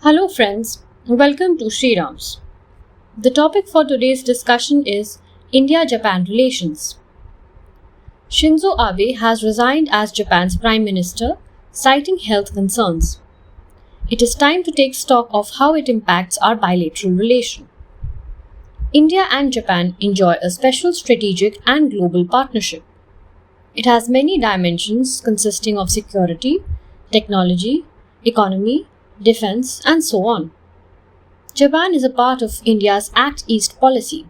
Hello friends, welcome to Sriram's. The topic for today's discussion is India-Japan relations. Shinzo Abe has resigned as Japan's Prime Minister, citing health concerns. It is time to take stock of how it impacts our bilateral relation. India and Japan enjoy a special strategic and global partnership. It has many dimensions consisting of security, technology, economy, defense, and so on. Japan is a part of India's Act East policy.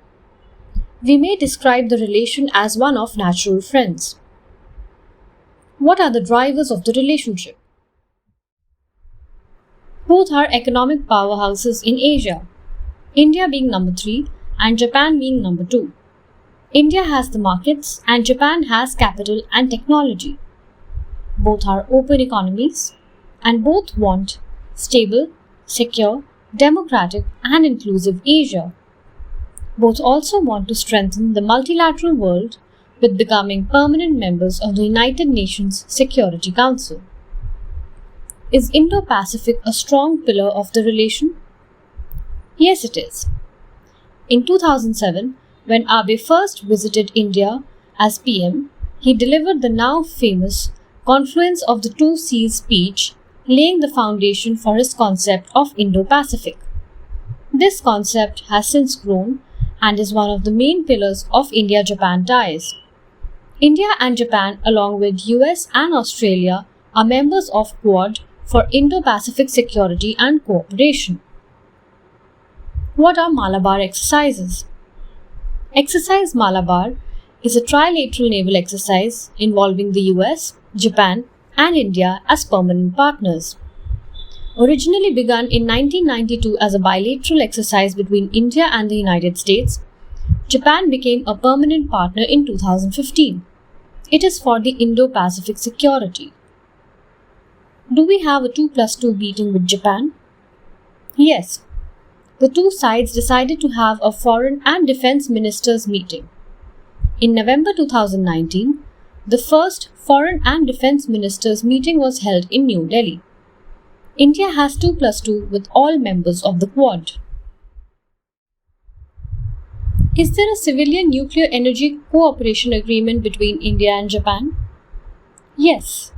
We may describe the relation as one of natural friends. What are the drivers of the relationship? Both are economic powerhouses in Asia, India being number 3 and Japan being number 2. India has the markets and Japan has capital and technology. Both are open economies and both want stable, secure, democratic, and inclusive Asia. Both also want to strengthen the multilateral world with becoming permanent members of the United Nations Security Council. Is Indo-Pacific a strong pillar of the relation? Yes, it is. In 2007, when Abe first visited India as PM, he delivered the now famous Confluence of the Two Seas speech, laying the foundation for his concept of Indo-Pacific. This concept has since grown and is one of the main pillars of India-Japan ties. India and Japan, along with US and Australia, are members of Quad for Indo-Pacific security and cooperation. What are Malabar exercises? Exercise Malabar is a trilateral naval exercise involving the US, Japan, and India as permanent partners. Originally begun in 1992 as a bilateral exercise between India and the United States, Japan became a permanent partner in 2015. It is for the Indo-Pacific security. Do we have a 2+2 meeting with Japan? Yes. The two sides decided to have a foreign and defense ministers meeting. In November 2019, the first Foreign and Defense Ministers meeting was held in New Delhi. India has 2+2 with all members of the Quad. Is there a civilian nuclear energy cooperation agreement between India and Japan? Yes.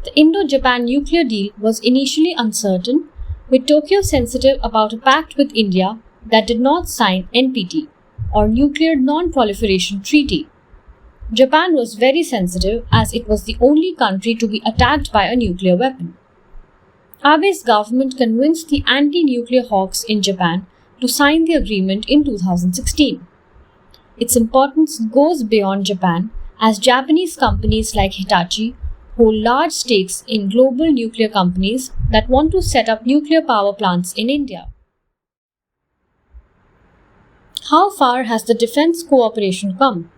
The Indo-Japan nuclear deal was initially uncertain, with Tokyo sensitive about a pact with India that did not sign NPT, or Nuclear Non-Proliferation Treaty. Japan was very sensitive as it was the only country to be attacked by a nuclear weapon. Abe's government convinced the anti-nuclear hawks in Japan to sign the agreement in 2016. Its importance goes beyond Japan as Japanese companies like Hitachi hold large stakes in global nuclear companies that want to set up nuclear power plants in India. How far has the defense cooperation come?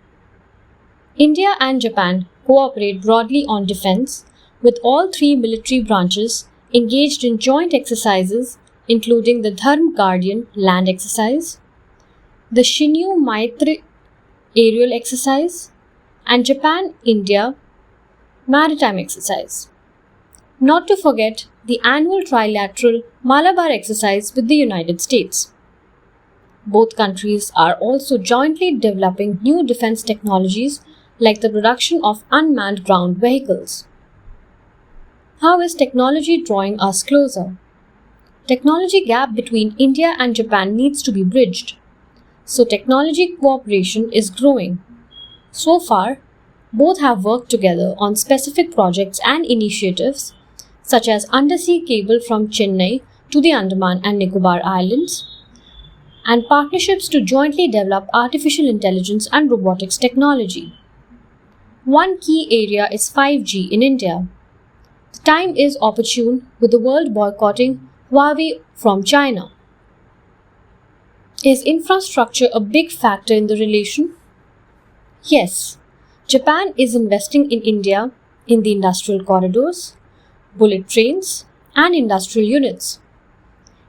India and Japan cooperate broadly on defense, with all three military branches engaged in joint exercises including the Dharm Guardian land exercise, the Shinyu Maitri aerial exercise, and Japan-India maritime exercise. Not to forget the annual trilateral Malabar exercise with the United States. Both countries are also jointly developing new defense technologies like the production of unmanned ground vehicles. How is technology drawing us closer? Technology gap between India and Japan needs to be bridged. So technology cooperation is growing. So far, both have worked together on specific projects and initiatives such as undersea cable from Chennai to the Andaman and Nicobar Islands, and partnerships to jointly develop artificial intelligence and robotics technology. One key area is 5G in India. The time is opportune with the world boycotting Huawei from China. Is infrastructure a big factor in the relation? Yes. Japan is investing in India in the industrial corridors, bullet trains, and industrial units.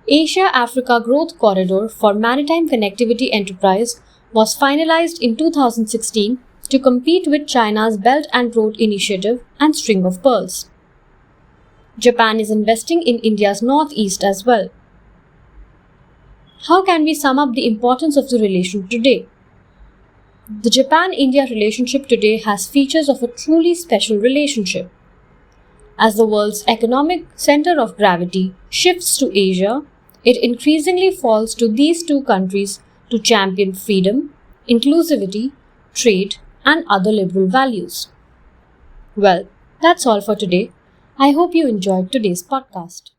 Asia-Africa Growth Corridor for Maritime Connectivity Enterprise was finalized in 2016 to compete with China's Belt and Road Initiative and String of Pearls. Japan is investing in India's northeast as well. How can we sum up the importance of the relation today? The Japan-India relationship today has features of a truly special relationship. As the world's economic center of gravity shifts to Asia, it increasingly falls to these two countries to champion freedom, inclusivity, trade, and other liberal values. Well, that's all for today. I hope you enjoyed today's podcast.